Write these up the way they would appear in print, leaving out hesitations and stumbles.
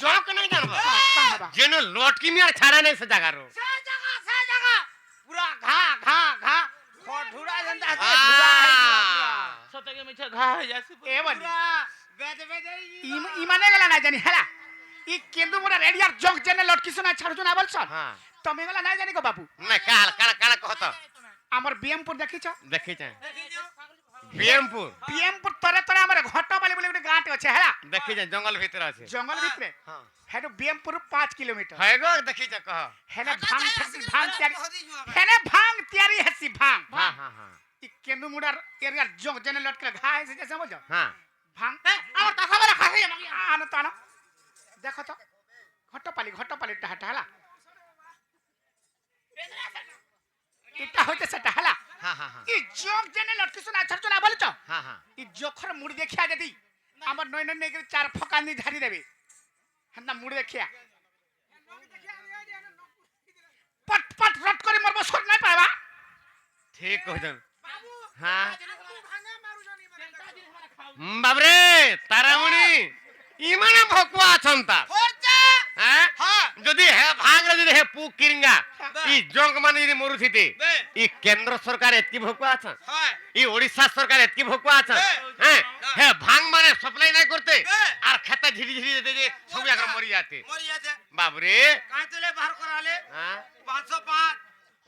জক নাই জানবা যেন লটকি মিয়ার ছাড়া নাই সে জায়গার সে জায়গা পুরা ঘা ঘা ঘা ঢুড়া জনতা আছে ঢুড়া সতকে মিছে ঘা হয়ে যাচ্ছে এ বলি পুরা বেদে বেদে ইমানে গেলা না জানি হেলা ই কেন্দু মোরা রেডিয়ার জক জেনে লটকি শোনা ছাড়ছো না বলছ হ্যাঁ তুমি গেলা না জানি গো বাবু না কাল কাল কাল কহত আমার বিএমপুর দেখিছ দেখিছ বিএমপুর বিএমপুর তরে তরে আমার ঘট বলে বলে একটা গাঁটে আছে হেলা দেখিছ জঙ্গল ভিতর আছে জঙ্গল ভিতরে হ্যাঁ হেডো বিএমপুর 5 কিলোমিটার হয় গো দেখিছ কহ হেনে ভাং তিয়ারি হেনে ভাং তিয়ারি হেসি ভাং হ্যাঁ হ্যাঁ হ্যাঁ ই কেন্দু মুডার এরিয়ার জক জেনে লটকে ঘা হয়েছে যে সমঝ হ্যাঁ ভাং আমার কথা বলে খাই আমাকে আনো তো আনো দেখো তো ঘটপালি টাহাটা হেলা এটা হইতে সেটা হেলা হ্যাঁ হ্যাঁ হ্যাঁ ই জক জেনে লটকি শোনা ছাড়ছো না বলছ হ্যাঁ হ্যাঁ ই জখর মুড়ি দেখিয়া যদি আমার নয় নয় নেগে চার ফকানি ধারি দেবে হেনা মুড়ি দেখিয়া পট পট রট করে মরব সর নাই পাবা ঠিক কইছেন হ্যাঁ বাবরে তারামণি ইমানে ভকুয়া আছন তা হ্যাঁ যদি হে ভাগরে যদি হে পু কিরিঙ্গা ই জঙ্গ মানে যদি মরুথিতে ই কেন্দ্র সরকার এতকি ভকুয়া আছন ই ওড়িশা সরকার এতকি ভকুয়া আছন হ্যাঁ হে ভাং মানে সাপ্লাই নাই করতে আর খেতে ঝিরি ঝিরি দে যে সব জায়গা মরি যাতে বাবরে কাঁচলে বাহার করালে হ্যাঁ 505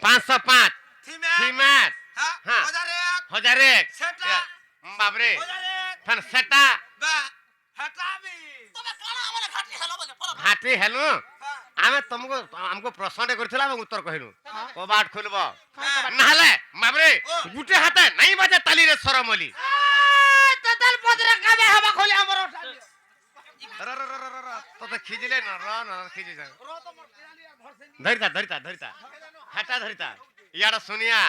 505 থিমে সিমেট হ্যাঁ 1001 সেটা বাবরে 1001 ফেন সেটা বা হটাবি তবে কানা আমারে ঘাটি হেলো বলে ঘাটি হেলু আমি তোমাকে আমকো প্রশ্নটা করেছিলাম এবং উত্তর কহিলু কবাট খুলব নাহলে বাবরে গুটে হাতে নাই বাজে তালিরে সরমলি তোতাল পদরে কাবে হবা খলি আমার তোতে খিজিলে না না খিজি যা ধরিতা ধরিতা ধরিতা হাটা ধরিতা ইয়াড়া শুনিয়া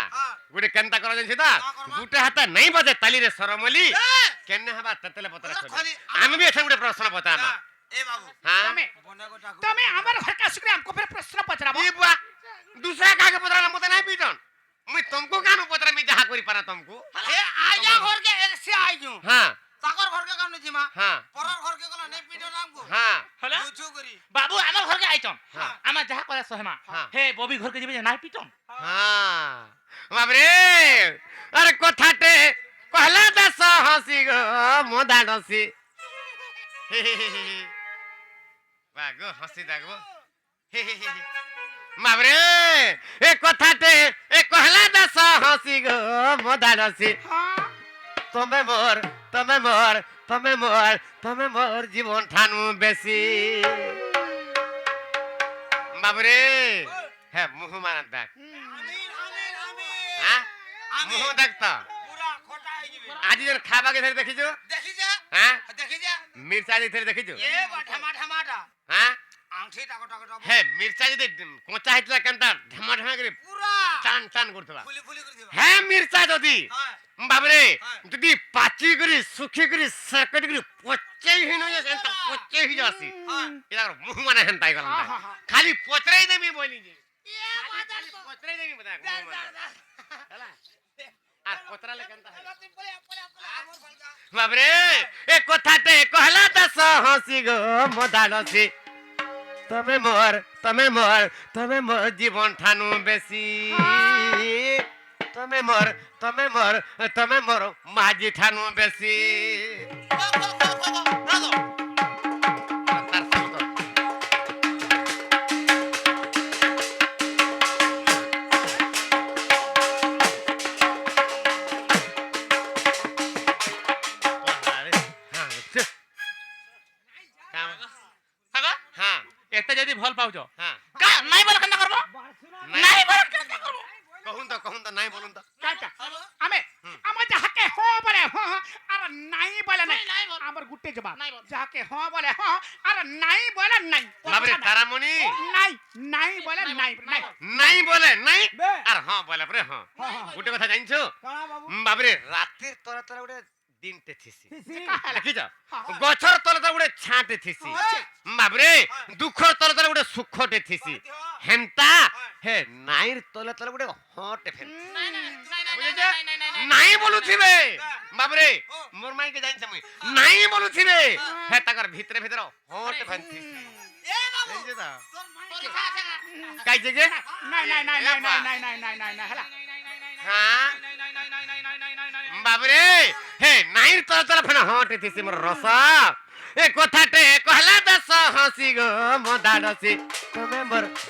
গুটে কেনতা করা যাইছে তা গুটে হাতে নাই বাজে তালিরে সরমলি কেনে হবা তেতলে পতরে খলি আমি বি এখানে গুটে প্রশ্ন পচামা এ বাবু হ্যাঁ বনে গোটা তুমি আমার ঘর का शुक्रिया हमको फिर प्रश्न पचराबो ई बुआ दूसरा काके पतरा मते नहीं पीटन मैं तुमको कानो पतरा मी जहा करी पाना तुमको এ আইয়া ঘর কে এসে আইজু हां তাকর ঘর কে কাম জিমা हां পরার ঘর কে গলা নেই পিটো নামকো हां হলা বুঝু করি বাবু আমার ঘরকে আইছন হ্যাঁ। আমার যাহা করে সহেমা হ্যাঁ। হে ববি ঘরকে যাবে যে নাই পিটন हां बाबरे अरे कोठाटे कहला दस हसी गो मोदा डसी बागो हसी दागो बाबरे ए कोठाटे ए कहला दस हसी गो मोदा डसी हां तमे मोर जीवन ठानु बेसी बाबरे हे मुह माना देख আমিন আমিন আমিন हां मुह देखता পুরা খটা হই যাবে आज जन खाबा के धर देखिजो দেখি যা हां দেখি যা मिर्चा जे धर देखिजो এ বাঠামা ঠামাটা हां আংঠি টাকা টাকা हे मिर्चा जे कोचा हितला केनता ढमा ढमा करे পুরা टान टान करतबा ফুলি ফুলি করে দিবা हे मिर्चा जदी হ্যাঁ बाबरे जदी पाची करी सुखी करी सकट करी पच्चे हिनो जे सेंता पच्चे हि जासी হ্যাঁ इदा मुह माने हंताई गलंता हाँ, हाँ। खाली पोचराई देमी बोली जे এ বাজার खाली पोचराई देमी बता हला আর কোতরালে কেনতা হয় বাবরে এ কথাতে কহলা দস হসি গো মদানসি তুমি মোর জীবন ঠানু বেশি তুমি মোর মাঝি ঠানু বেশি তার সঙ্গ হ্যাঁ এতে যদি ভাল পাউছ হ্যাঁ কা নাই বল কেন করব নাই বল কেন করব कहून तो नहीं बोलून तो কাটা আমি আমার যাহাকে হ বলে হ আর নাই বলে নাই আমার গুটে জবাব যাহাকে হ বলে হ আর নাই বলে নাই बाबरे तारामणि নাই নাই বলে নাই নাই नहीं बोले नहीं बे। और हां बोले परे हां गुटे কথা জানছো কানা বাবু बाबरे रातिर तोरा तोरा गुटे दिनते थिसी সিসি দেখি যা গছর তলে তলে গুটে ছাঁটে থিসি বাবরে দুঃখর তলে তলে গুটে সুখটে থিসি হেনতা হে নাইর তলে তলে গুটে হটে ফেল নাই বুঝেছে নাই বলুছিবে বাবরে মোর মাইকে জানিছ মুই নাই বলুছিবে হে তাকর ভিতরে ভিতরে হট ফান্তি এ বাবু বুঝেছে তা তোর মাইকে পরীক্ষা আছে না কাই জেগে নাই নাই নাই নাই নাই নাই নাই নাই নাই নাই হেলা হ্যাঁ বাবরে হে নাইর তোর তোর ফেনা হট থিসি মোর রসা এ কথাটে কহলা দস হাসি গো মদাডসি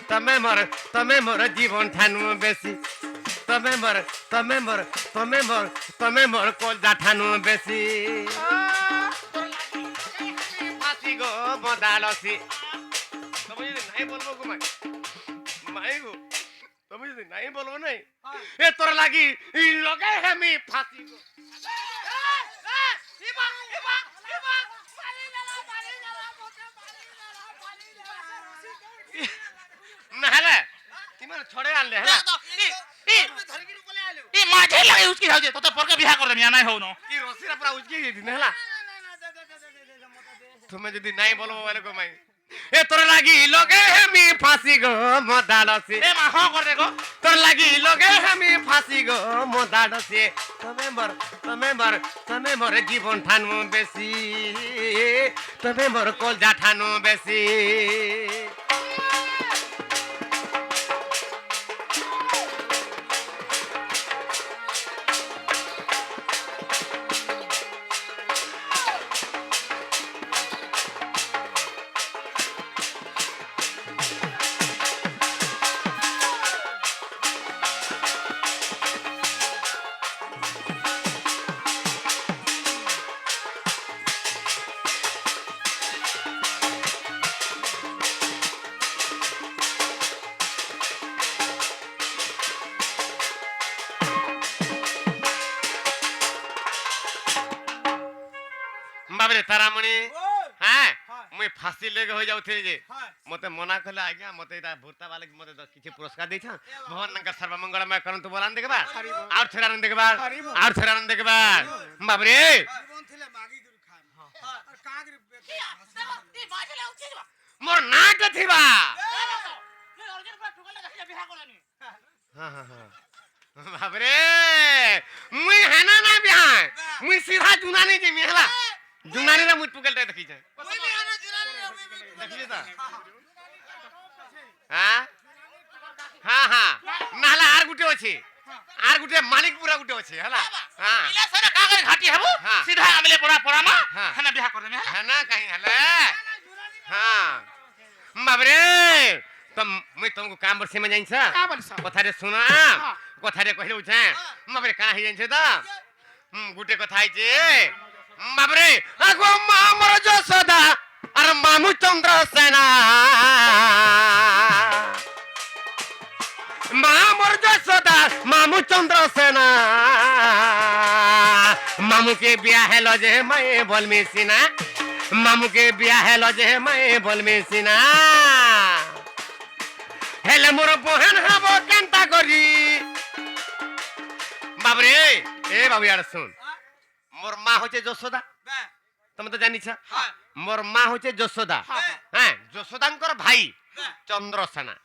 তুমি মোর জীবন ঠানু বেশি তুমি মোর কলজা ঠানু বেশি ফাঁসি গো মদাডসি তুমি যদি নাই বলবো গো মাই গো তুমি যদি নাই বলবো নাই এ তোর লাগি লগাই আমি ফাঁসি গো নহলে ইমান ছড়ে আনলে হ্যাঁ ধরিকিরি পলে আইলো এই মাঝে লাগে উচকি যাও যে তোতে পরকে বিয়া করে মিয়া নাই হও ন কি রসিরা পুরা উজকে দিন হেলা তুমি যদি নাই বলবো বলে গো মাই এ তোর লাগি লগে আমি ফাঁসি গো মদাডসি এ মা হ করে গো তোর লাগি লগে আমি ফাঁসি গো মদাডসি তুমি মোর জীবন ঠানু বেশি তুমি মোর কলজা ঠানু বেশি বাবরে তারামণি ও হ্যাঁ হ্যাঁ। মুই ফাঁসি লেগে হয়ে যাউଥିଲି যে হ্যাঁ মতে মনা কলে আজ্ঞা মতে এটা ভূতা বালে মতে কিছু পুরস্কার দিছ ভগবান নঙ্কা সর্বমঙ্গলময় করন্তু বলান দেখবা আর ছেড়ান দেখবা আর ছেড়ান দেখবা বাবরে জীবন থিলে মাগি গুরু খাম আর কাগরি এই মাঝে লাগে উচকি যাবা মোর নাটা থিবা তুই অর্জুন পুরা ঠুকলে দেখি বিয়া করলানি হ্যাঁ হ্যাঁ হ্যাঁ বাবরে মুই হেনা না বিহাই মুই সিধা জুনানি যে মিহলা জুনানি রে মুই টুকেলটা দেখি যায় ওই বিহানে জুরানি দেখিছে তা হ্যাঁ হ্যাঁ হ্যাঁ নাহলে আর গুটে আছে আর গুটে মানিকপুরা গুটে আছে হেলা হ্যাঁ ইলা সারা কাগজ ঘাটি হবো হ্যাঁ। সিধা আমলে পড়া পড়ামা হ্যাঁ। হেনা বিয়া করে মিয়া হেনা কাহি হেলে হ্যাঁ বাবরে तुम मैं तुमको काम बरसे में जाइन सा का बोलছ कथारे सुना कथारे कहले उछे बाबरे का ही जाइन छ त गुटे कथा आइছে बाबरे आगो मामर जसोदा আর মামু চন্দ্র সেনা মামর যশোদা মামু চন্দ্র সেনা মামুকে বিয়া হেলো যে মায়ে বলমি সিনা মামুকে বিয়া হেলো যে মায়ে বলমি সিনা হেলে মোর বহেন হব কেনতা করি বাবরে এ বাবু আর শুন মোর মা হচ্ছে যশোদা তুমি তো জানিছ মোর মা হচ্ছে যশোদা হ্যাঁ যশোদাঙ্কর ভাই চন্দ্রসেনা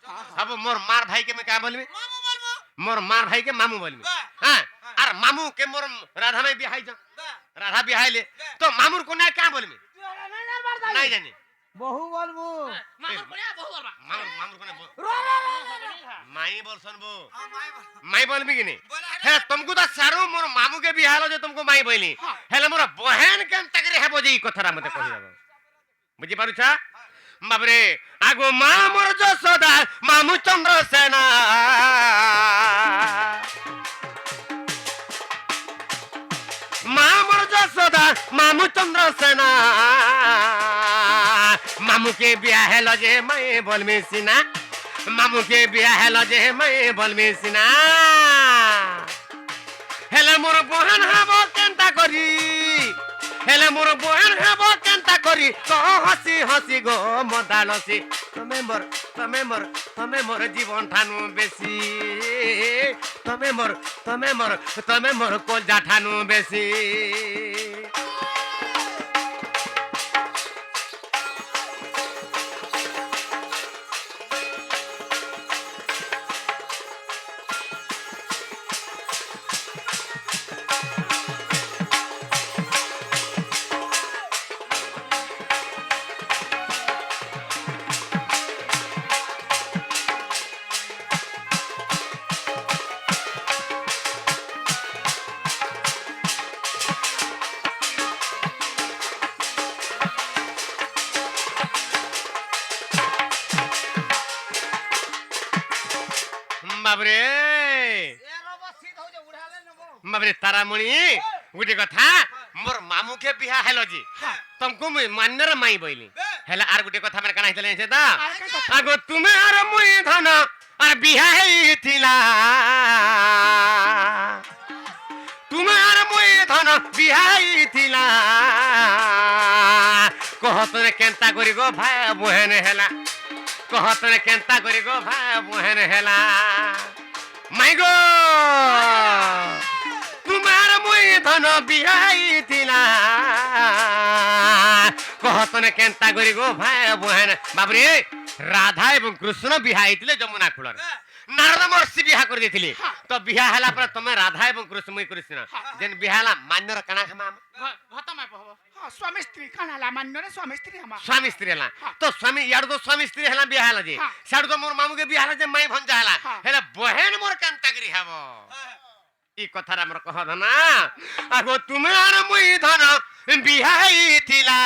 अब मोर मार भाई के मैं क्या बोलबी মামু বলবো मोर मार भाई के मामू बोलबी हां और मामू के मोर राधा में बिहाई जा राधा बिहाई ले तो मामूर को ना क्या बोलबी नहीं जानी বহু বলবো মামুর পড়া বহু বলবা मामूर को ना माई बोल सुन बो হ্যাঁ মাই বল माई बोलबी कि नहीं বলে है तुमको तो सारो मोर मामू के बिहाई लो जो तुमको माई बोली हेले मोर बहन के तकरे है बोजी कथरा मते कहि जाबो बुझी पारु छा बाबरे आगो मामर যশোদা মামু চন্দ্র সেনা मामर যশোদা মামু চন্দ্র সেনা মামুকে বিয়া হেলো যে মায়ে বলমি সিনা মামুকে বিয়া হেলো যে মায়ে বলমি সিনা হেলে মোর বহন হব কেনতা করি হেলে মোর বহন হব কেনতা করি কহ হসি হসি গো মদালসি তুমি মোর জীবন ঠানু বেশি তুমি মোর কলজা ঠানু বেশি বাবরে এ রব সিধ হইছে উড়ালে নব বাবরে তারামণি গুটি কথা মোর মামুকে বিয়া হেলো জি तुमको मान्यर माई बोली हेला आर गुटे কথা মানে কানা হিতলে আছে তা আগো তুমি আর মুই ধন আর বিয়া হেইতিলা তুমি আর মুই ধন বিয়া হেইতিলা কহতনে কেনতা করি গো ভাই বহেন হেলা কহতনে কেনতা করি গো ভাই বহেন হেলা মাই গো তোমার মুই ধন বিয়া হেইতিলা কহতনে কেনতা করি গো ভাই বহেন বাবরে রাধা এবং কৃষ্ণ বিয়া হইতিলে যমুনা কূଳରେ নারদ মহর্ষি বিয়া করে দিয়েছিলি তো বিয়া হেলা পরে তুমি রাধা এবং কৃষ্ণ মুই কৃষ্ণ যেন বিয়া হেলা মান্যর কানা খামা ভাত মাই পহব স্বামী স্ত্রী কানালা মান্যরে স্বামী স্ত্রী আমার স্বামী স্ত্রী হেলা তো স্বামী ইয়াড় তো স্বামী স্ত্রী হেলা বিয়া হেলা যে সাড়ু তো মোর মামুকে বিয়া হেলা যে মাই ভঞ্জা হেলা হেলা বহেন মোর কেনতা করি হব ই কথার আমার কহ না আগো তুমি আর মুই ধন বিয়া হইতিলা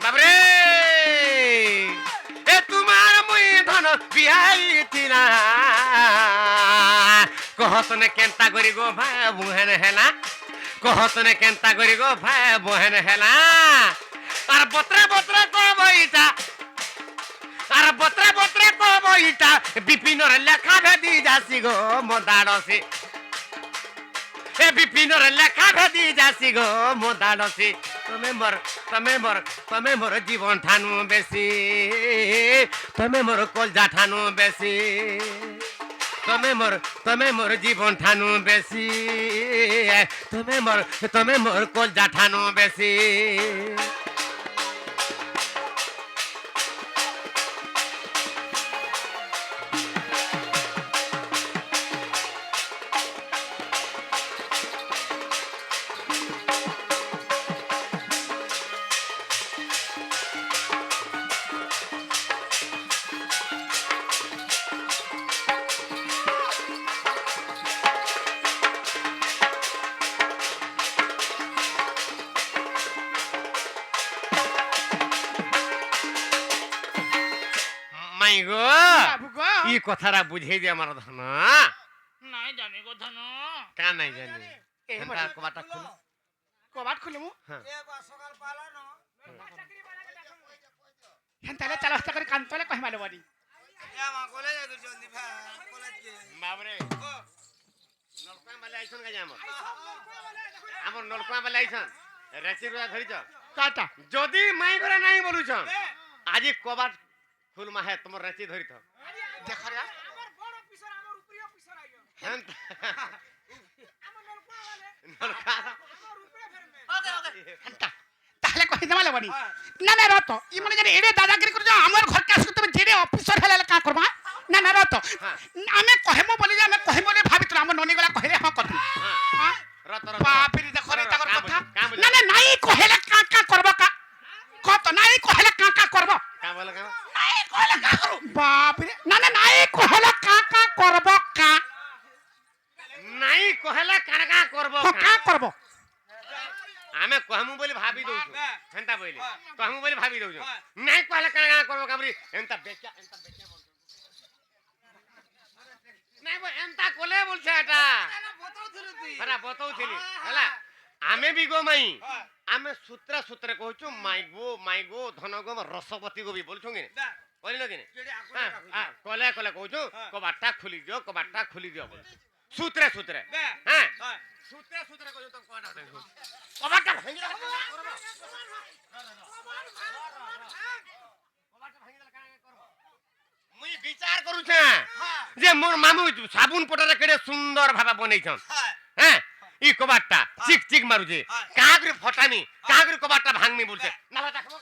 বাবরে এ তোমার মুই ধন বিয়া হইতিলা কহতনে কেনতা করি গো ভাই বহেন হেলা কহতনে কেনতা করি গো ভাই বহেন হেলা আর বত্রে বত্রে কব ইটা আর বত্রে বত্রে কব ইটা বিপিনর লেখা ভেদি যাসি গো মোদাড়সি এ বিপিনর লেখা ভেদি যাসি গো মোদাড়সি তুমি মোর জীবন ঠানু বেশি তুমি মোর কলজা ঠানু বেশি তুমি মোর জীবন ঠানু বেশি তুমি মোর কলজা ঠানু বেশি মাই গো বাবু গো ই কথাটা বুঝাই দে আমার ধন নাই জানি গো ধন কেন নাই জানি এই এনতা কবাটা খুল কবাট খুলে মু এ বা সকাল পালা ন হেন তাহলে চালা হস্তা করে কান্তলে কহিমালে বডি এ মা কলেজ যাই জলদি ভা কলেজ কে বাবরে ও নলকুয়া বালে আইছন কাজে আমার নলকুয়া বালে আইছন রেচি রুয়া ধরিছ কাটা যদি মাই করে নাই বলুছন আজি কবাট ফুল মাহে তোমার রেচি ধরিছ দেখ রে আমার বড় অফিসার আমার উপরি অফিসার আইও নলকা আমার উপরে ফেরবে ওকে ওকে হেনতা তাহলে কহি দেমালে বডি না না রত ই মনে জানি এড়ে দাদাগিরি করে আমার ঘর কে আসু তুমি যেড়ে অফিসার হেলে কা করবা না না রত আমি কহেমো বলি যে আমি কহেমো বলি ভাবিতলা আমার ননি গলা কহিলে হ্যাঁ কথা হ্যাঁ রত রত বাপরে দেখো রে তাকর কাম কথা কাম না না নাই কহেলে কা করবা কা কত নাই কহেলে কা করবা কাম বলে কাম নাই কহেলে কা করব বাপরে না না নাই কহেলে কা করবা কা নাই কহেলা কারকা করব কা করব আমি কহমু বলি ভাবি দউছু হেনতা বইলি কহমু বলি ভাবি দউছু নাই কহেলা কারকা করব কাবরি এনতা বেচা বলছো নাই বো এনতা কোলে বলছে এটা বতাও থিলু তুই আরে বতাউছিলি হেলা আমি বি গো মাই আমি সূত্রে কହୁଛୁ মাই গো ধন গো রসবতী গো বি বলছো কি কইল কি যেডে আকলে কলে কହୁଛୁ কবাটটা খুলি দিও বল সূত্রে বে হ্যাঁ হ্যাঁ সূত্রে কইছো তো কোনা দেখো কবাটটা ভাঙি দাও মুই বিচার করুছে যে মোর মামু সাবুন পটারে কেড়ে সুন্দর ভাবে বনাইছন হ্যাঁ হ্যাঁ ই কবাটটা চিক চিক মারুছে কাগরি ফটামি কাগরি কবাটটা ভাঙমি বলছে নালা দেখো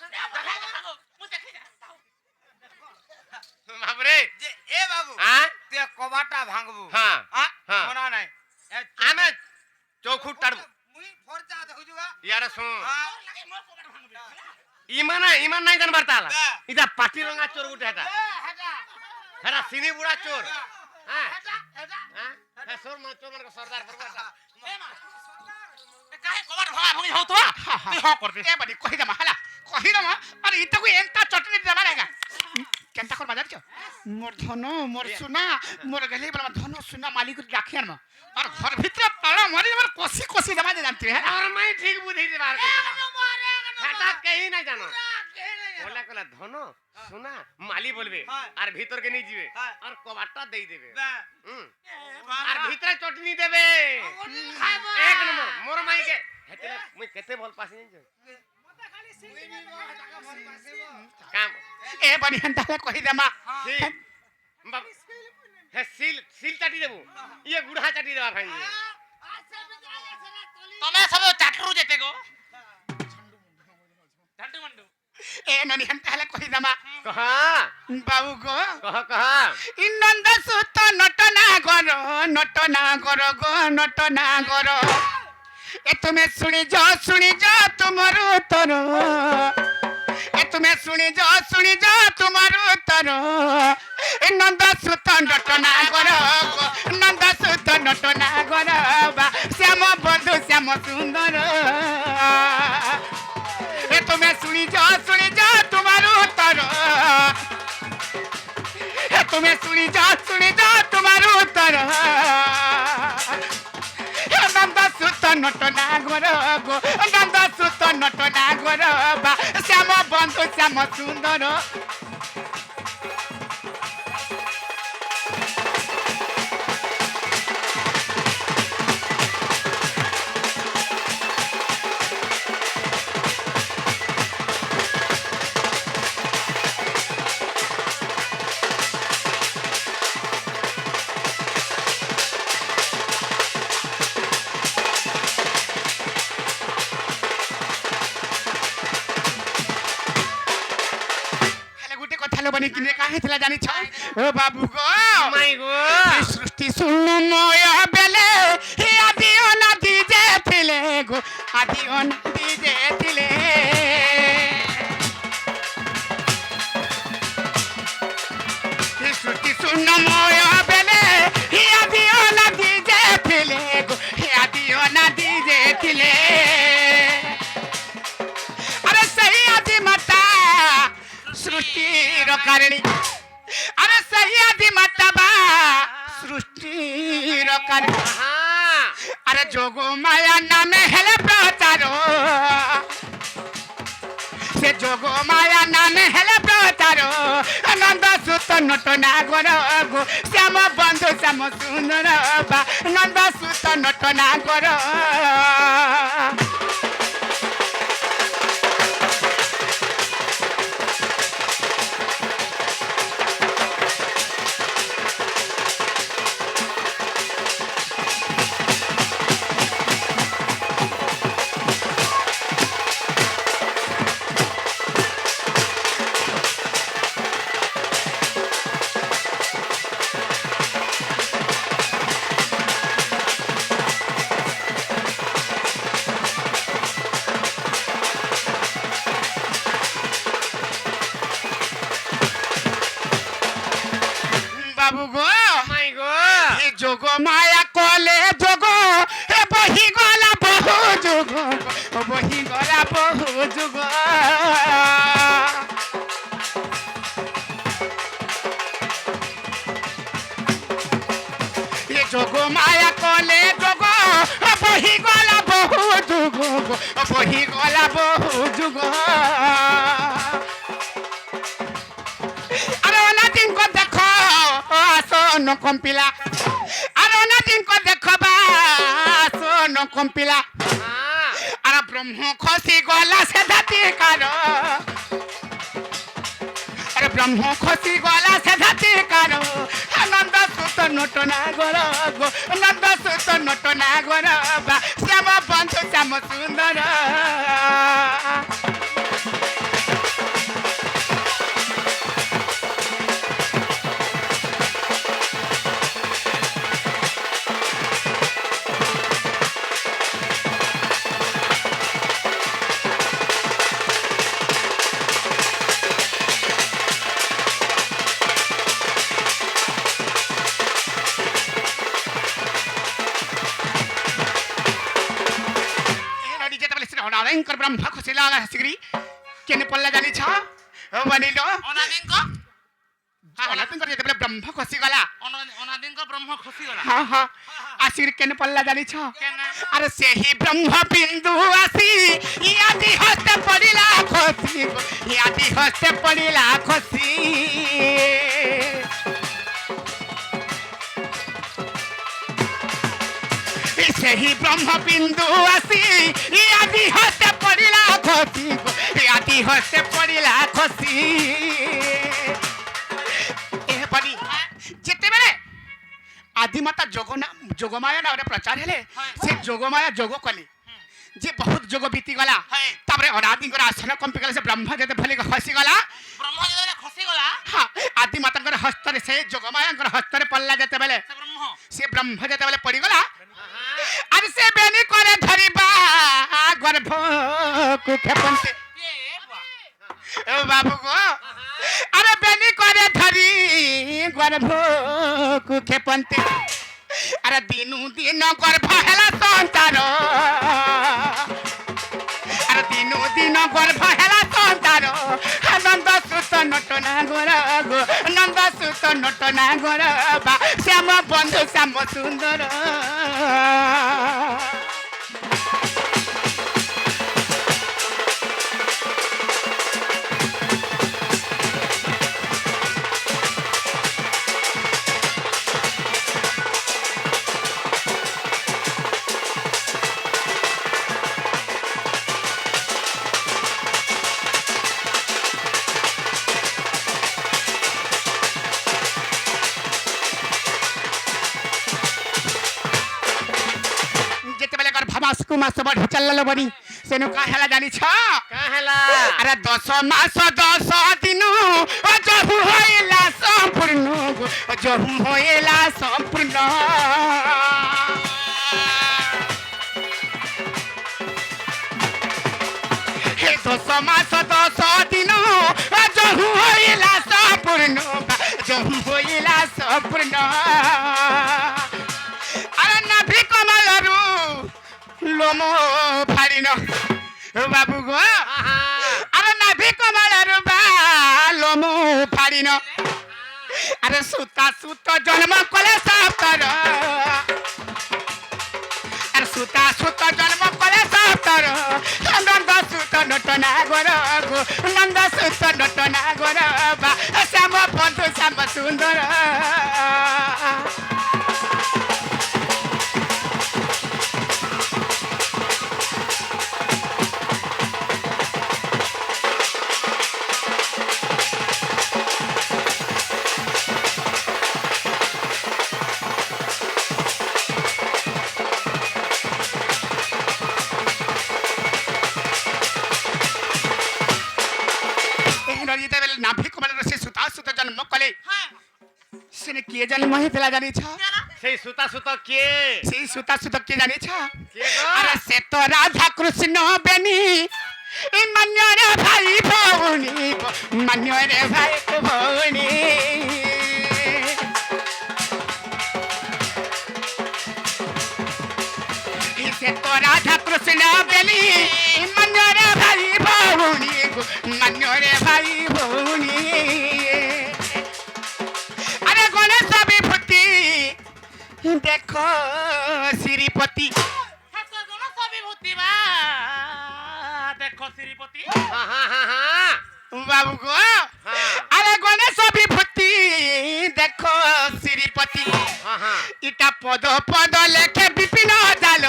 বাবরে যে এ বাবু হ্যাঁ তুই কবাটা ভাঙবু হ্যাঁ হ্যাঁ হ্যাঁ মনা নাই আমি চৌখুট টাড়বো মুই ফরজা দেখুজুগা ইয়ারে শুন হ্যাঁ ইমান নাই জানবার তালা হ্যাঁ। ইটা পাটি রঙা চোর গুটে এটা হেটা হেরা সিনি বুড়া চোর হ্যাঁ হেটা হেটা হ্যাঁ হ্যাঁ চোর মানে সর্দার বরবাটা কাহে কবার ভাঙা ভাঙি হও তো তুই হ করবি এ বডি কহি দেমা হালা কহি দেমা আরে ইতকু এন্তা চটনি দেবা লাগা কেনতা করবা জানছো मोर धन मोर सुना मोर गले बला धन सुना मालिक राखी आन और घर भीतर ताला मारी मोर कोसी कोसी दबा दे जानती है और मैं ठीक बुद्धि दे बाहर हठात कहीं ना जानो बोला कला धन सुना माली बोलबे और भीतर के नहीं जीवे और कबाटा दे देबे और भीतर चटनी देबे एक नंबर मोर माई के हेतले मैं केते भल पासी नहीं काम ए बढ़िया ताले कहि देमा हे सील सील चाटी देबो ये गुढ़ा चाटी देबा भाई तमे सब चाटरू जेते गो झंडू मंडू ए ननी हम ताले कहि देमा कहा बाबू को कहा इनंद सुत नटना करो गो नटना करो ए तुम्हें सुनी जा तुम्हारो तरो ए तुम्हें सुनी जा तुम्हारो तरो ए नंद सुत नटना करो नंद सुत नटना करो बा श्याम बंधु श्याम सुंदर ए तुम्हें सुनी जा तुम्हारो तरो ए तुम्हें सुनी जा तुम्हारो तरो नंद सुत नटना करो गो नंद सुत नटना करो बा श्याम बंधु श्याम सुंदर बनी किने काहे थला जानी छ ओ बाबू गो माई गो सृष्टि सुनु मोया बेले हे आदि अनादि जे थिले गो आदि अनादि जे थिले हे सृष्टि सुनु मोया बेले हे आदि अनादि जे थिले गो हे आदि अनादि जे थिले अरे सही आदि माता सृष्टि कारणी अरे सही आदि माता बा सृष्टि कारणी अरे जोगो माया नाम हेले प्रचारो से जोगो माया नाम हेले प्रचारो नंद सुत नटना करो गो श्याम बंधु श्याम सुंदर बा नंद सुत नटना करो बाबू गो माई गो ए जोगो माया कोले जोगो ए बही गला बहु जोगो ओ बही गला बहु जोगो ए जोगो माया कोले जोगो ओ बही गला बहु जोगो ओ बही गला बहु जोगो न कंपिला अरे ना दिन को देखबा न कंपिला अरे ब्रह्म खसी गला से धती करो अरे ब्रह्म खसी गला से धती करो नंद सुत नटना करो गो नंद सुत नटना करो बा श्याम बंधु श्याम सुंदर कर ब्रह्म खुशिला हसिग्री केने पल्ला जानी छ हो बनिलो अनादिंको ଅନାଦିଙ୍କର ଯେତେବେଳେ ବ୍ରହ୍ମ ଖସି ଗଲା ଅନାଦିଙ୍କ ବ୍ରହ୍ମ ଖସିଗଲା ହଁ ହଁ ଆସିକି କେନ ପଡିଲା ଜାଣିଛ କେନେ? ଆରେ ସେହି ବ୍ରହ୍ମ ବିନ୍ଦୁ ଆସି ଇଆଦି ହସ୍ତେ ପଡିଲା ଖସି ଇଆଦି ହସ୍ତେ ପଡିଲା ଖସି ସେହି ବ୍ରହ୍ମ ବିନ୍ଦୁ ଆସି ଇଆଦି ହସ୍ତେ ପଡିଲା ଖସି ଇଆଦି ହସ୍ତେ ପଡିଲା ଖସି ଏପରି ଯେତେବେଳେ ଆଦିମାତା ଯୋଗମାୟା ନାଁରେ ପ୍ରଚାର ହେଲେ ସେ ଯୋଗମାୟା ଯୋଗ କଲେ ଯେ ବହୁତ ଯୋଗ ବିତିଗଲା ତାପରେ ଅନାଦିଙ୍କର ଆସନ କମ୍ପିଗଲା ସେ ବ୍ରହ୍ମ ଯେତେ ଭଲି ଖସିଗଲା ବ୍ରହ୍ମ ଯେତେବେଳେ ଖସିଗଲା ହଁ ଆଦିମାତାଙ୍କର ହସ୍ତରେ ସେ ଯୋଗମାୟାଙ୍କର ହସ୍ତରେ ପଡ଼ିଲା ଯେତେବେଳେ ସେ ବ୍ରହ୍ମ ଯେତେବେଳେ ପଡ଼ିଗଲା ଆରେ ସେ ବେନି করে ଧରିବା ଗର୍ଭକୁ ଖେପନ୍ତେ ଏ ବାବୁ ଗো আরে বেনি করে ধরি গর্ভକୁ খেপন্তে আরে দিনু দিন গর্ভ হেলা সন্তান আরে দিনু দিন গর্ভ হেলা সন্তান নন্দ সুত নটনা গোর গো নন্দ সুত নটনা গোর বা শ্যাম বন্ধু শ্যাম সুন্দর মাস বড় চলল বনি সেনু কা হেলা জানিছ কা হেলা আরে 10 মাস 10 দিন ও জহু হইলা সম্পূর্ণ জহু হইলা সম্পূর্ণ হে 10 মাস 10 দিন ও জহু হইলা সম্পূর্ণ জহু হইলা সম্পূর্ণ আরে নাভি কমলরু লোমো ফাড়িন বাবু গো আরে নাভি কমলর বা লোমো ফাড়িন আরে সুতা সুত জন্ম কলে সাপ্তর আরে সুতা সুত জন্ম কলে সাপ্তর নন্দ সুত নটনা গোর গো নন্দ সুত নটনা গোর বা শ্যাম বন্ধু শ্যাম সুন্দর নাভি কমলের সে সুতা সুত জন্ম কলে সেনে কে জন্ম হয়েছিল জানিছ সেই সুতা সুত কে সেই সুতা সুত কে জানিছ কে গো? আরে সে তো রাধা কৃষ্ণ বেনি মান্যরে ভাই ভৌনি মান্যরে ভাই ভৌনি সে তো রাধা কৃষ্ণ বেনি মান্যরে ভাই ভৌনি মান্যরে ভাই ভৌনি আরে গণেশ বিভূতি দেখো শ্রীপতি দেখো শ্রীপতি বাবু গো আরে গণেশ বিভূতি দেখো শ্রীপতি ইটা পদ পদ লেখে বিপিন জাল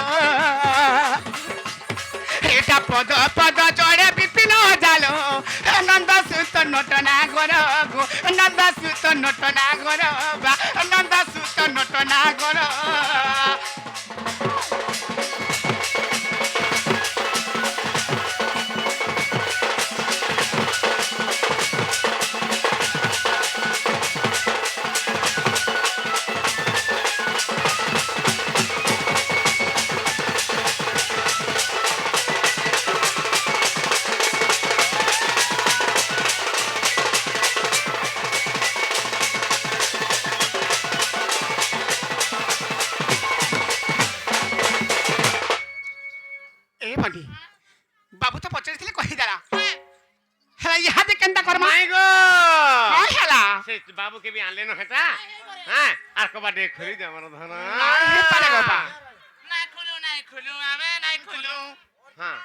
এটা পদ পদ জড়ে বিপিন জাল নন্দ সুত নটনা গোর গো নন্দ সুত নটনা গোর বা নন্দ সুত নটনা গোর বাবু তো পচারিছিলে কহিদেলা হেলা ইহাদে কেনতা করমা মাই গো কই হেলা ସେ ବାବୁ କେ ବି ଆଣିଲେ ନ ହେଟା হ্যাঁ আর কবা ডে খুলি দে আমার ধন ନାଇଁ ହେଇପାରେ ବାବା ନାଇଁ ଖୋଲୁ ଆମେ ନାଇଁ ଖୋଲୁ হ্যাঁ